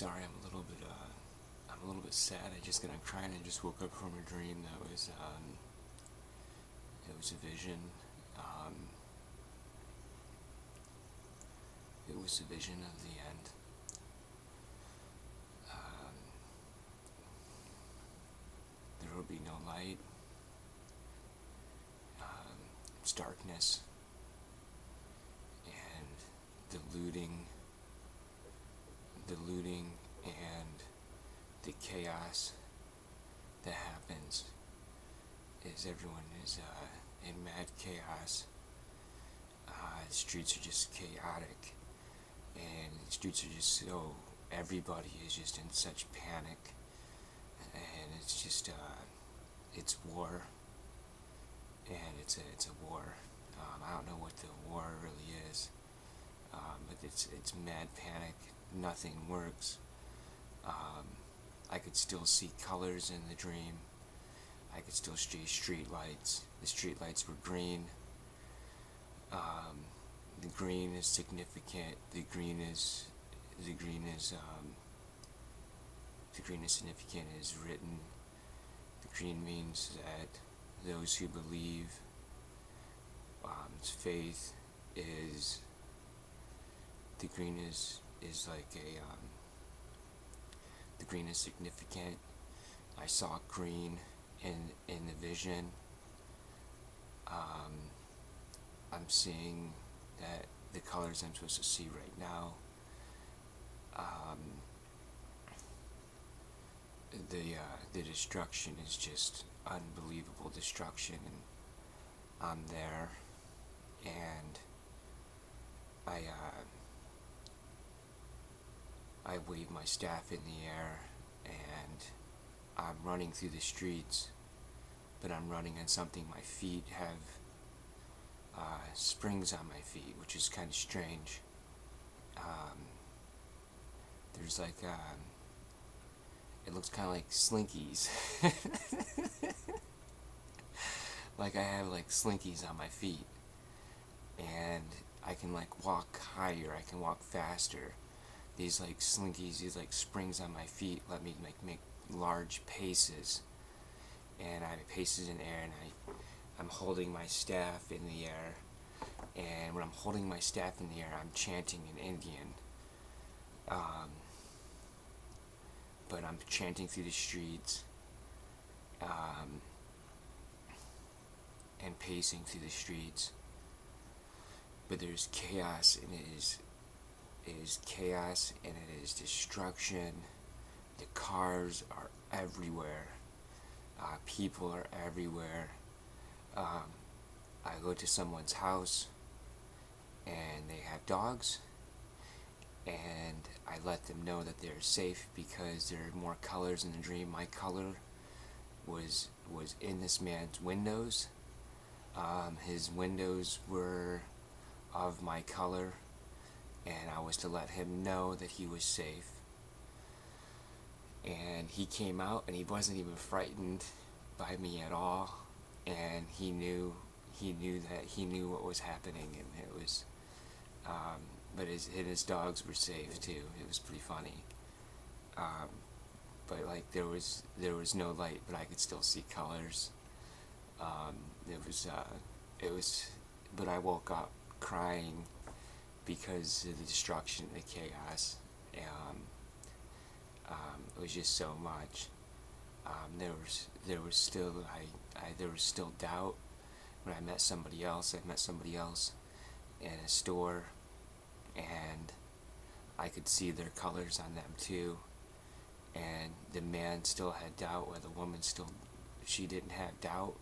sorry, I'm a little bit sad. I'm crying. I just woke up from a dream it was a vision. Um, it was a vision of the end. Um, there will be no light. It's darkness and the looting and the chaos that happens is everyone is in mad chaos. The streets are just chaotic, and the streets are just so. Everybody is just in such panic, and it's just it's war, and it's a war. I don't know what the war really is, but it's mad panic. Nothing works. I could still see colors in the dream. I could still see street lights. The street lights were green. The green is significant. The green is significant. Is written. The green means that those who believe, faith is. The green is like a. The green is significant. I saw green in the vision. I'm seeing that the colors I'm supposed to see right now. The destruction is just unbelievable destruction, and I'm there, and I wave my staff in the air, and I'm running through the streets, but I'm running on something. My feet have springs on my feet, which is kind of strange. There's like, it looks kind of like slinkies. Like I have like slinkies on my feet, and I can like walk higher, I can walk faster. These like slinkies, these like springs on my feet let me make large paces, and I paces in the air, and I'm holding my staff in the air, and when I'm holding my staff in the air, I'm chanting in Indian. But I'm chanting through the streets, and pacing through the streets. But there's chaos, and it is chaos, and it is destruction. The cars are everywhere. People are everywhere. I go to someone's house, and they have dogs, and I let them know that they're safe because there are more colors in the dream. My color was in this man's windows. His windows were of my color, and I was to let him know that he was safe. And he came out, and he wasn't even frightened by me at all, and he knew what was happening, and it was but his dogs were safe too. It was pretty funny. But like there was no light, but I could still see colors. It was but I woke up crying because of the destruction, the chaos. It was just so much. There was still doubt. When I met somebody else in a store, and I could see their colors on them too. And the man still had doubt, while the woman she didn't have doubt,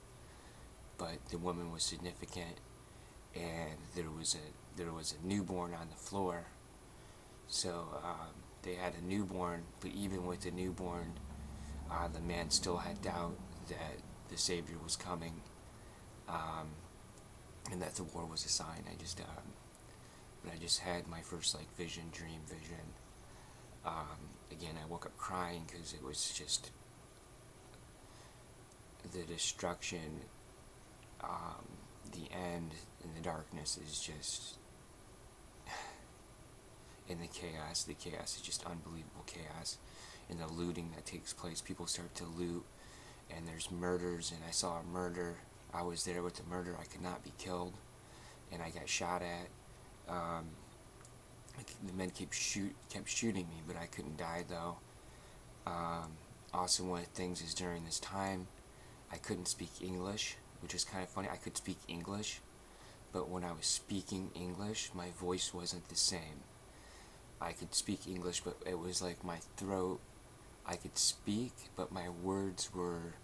but the woman was significant, and there was a newborn on the floor. So they had a newborn, but even with the newborn, the man still had doubt that the Savior was coming, and that the war was a sign. But I just had my first like dream vision. Again, I woke up crying because it was just the destruction, the end, and the darkness is just. in the chaos. The chaos is just unbelievable chaos. And the looting that takes place, people start to loot, and there's murders, and I saw a murder. I was there with the murder. I could not be killed, and I got shot at. The men kept shooting me, but I couldn't die though. Also, one of the things is during this time, I couldn't speak English, which is kind of funny. I could speak English, but when I was speaking English, my voice wasn't the same. I could speak English, but it was like my throat. I could speak, but my words were,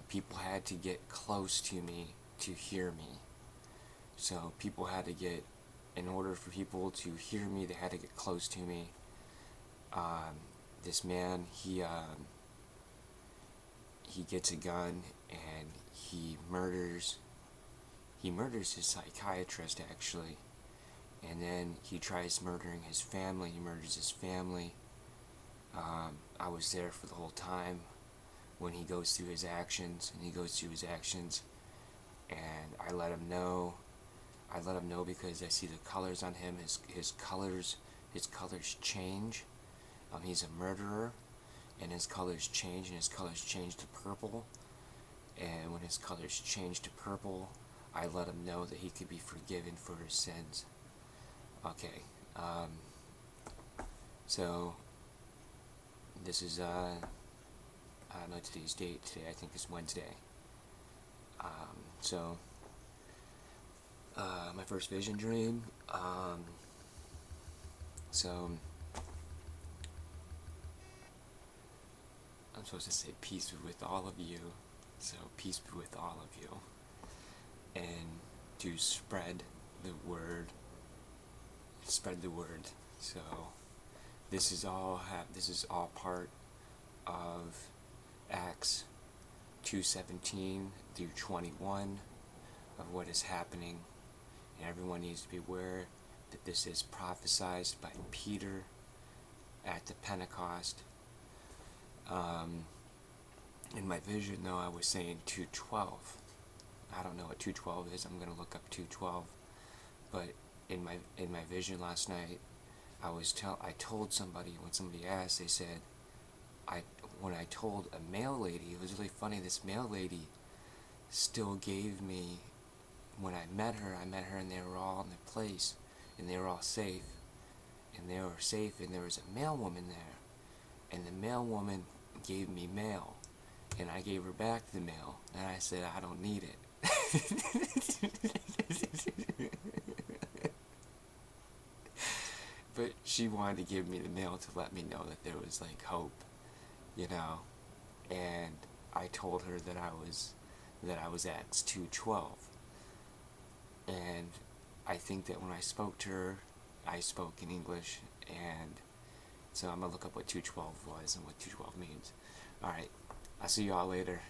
people had to get close to me to hear me. So people had to get, in order for people to hear me, they had to get close to me. This man, he gets a gun and he murders his psychiatrist, actually. And then he tries murdering his family. He murders his family. I was there for the whole time when he goes through his actions, and I let him know. Because I see the colors on him. His colors change. He's a murderer, and his colors change, to purple. And when his colors change to purple, I let him know that he could be forgiven for his sins. Okay, so this is, I don't know today's date. Today I think it's Wednesday. My first vision dream, so I'm supposed to say peace be with all of you, so peace be with all of you, and to spread the word, so this is all part of Acts 2:17 through 21 of what is happening, and everyone needs to be aware that this is prophesied by Peter at the Pentecost. In my vision, though, I was saying 2:12. I don't know what 2:12 is. I'm going to look up 2:12. But in my vision last night, I told somebody, when somebody asked, they said, when I told a male lady, it was really funny. This male lady still gave me, when I met her, and they were all in their place, and they were all safe, and there was a male woman there, and the male woman gave me mail, and I gave her back the mail, and I said, I don't need it. But she wanted to give me the mail to let me know that there was like hope, and I told her that I was Acts 2:12, and I think that when I spoke to her, I spoke in English, and so I'm gonna look up what 2:12 was and what 2:12 means. Alright, I'll see y'all later.